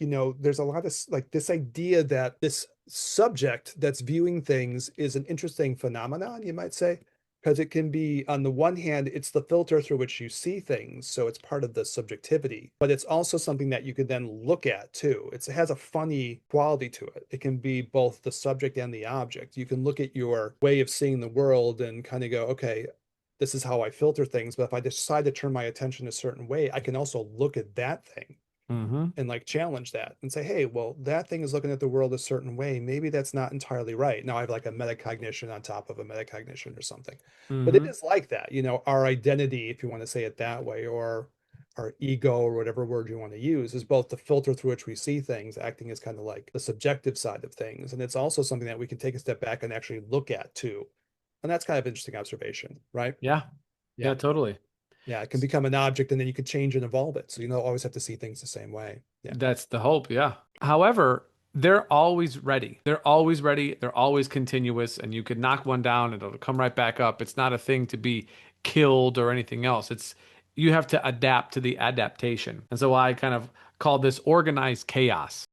there's a lot of like this idea that this subject that's viewing things is an interesting phenomenon, you might say, because it can be, on the one hand, it's the filter through which you see things, so it's part of the subjectivity, but it's also something that you could then look at too. It has a funny quality to it. It can be both the subject and the object. You can look at your way of seeing the world and kind of go, okay, this is how I filter things, but if I decide to turn my attention a certain way, I can also look at that thing Mm-hmm. and like challenge that and say, hey, well, that thing is looking at the world a certain way. Maybe that's not entirely right. Now I have like a metacognition on top of a metacognition or something. But it Mm-hmm. is like that, our identity, if you want to say it that way, or our ego, or whatever word you want to use, is both the filter through which we see things, acting as kind of like the subjective side of things. And it's also something that we can take a step back and actually look at too. And that's kind of interesting observation, right? Yeah. Yeah. Yeah, totally. Yeah, it can become an object and then you could change and evolve it. So you don't always have to see things the same way. Yeah. That's the hope. Yeah. However, they're always ready. They're always ready. They're always continuous, and you could knock one down and it'll come right back up. It's not a thing to be killed or anything else. It's you have to adapt to the adaptation. And so I kind of call this organized chaos.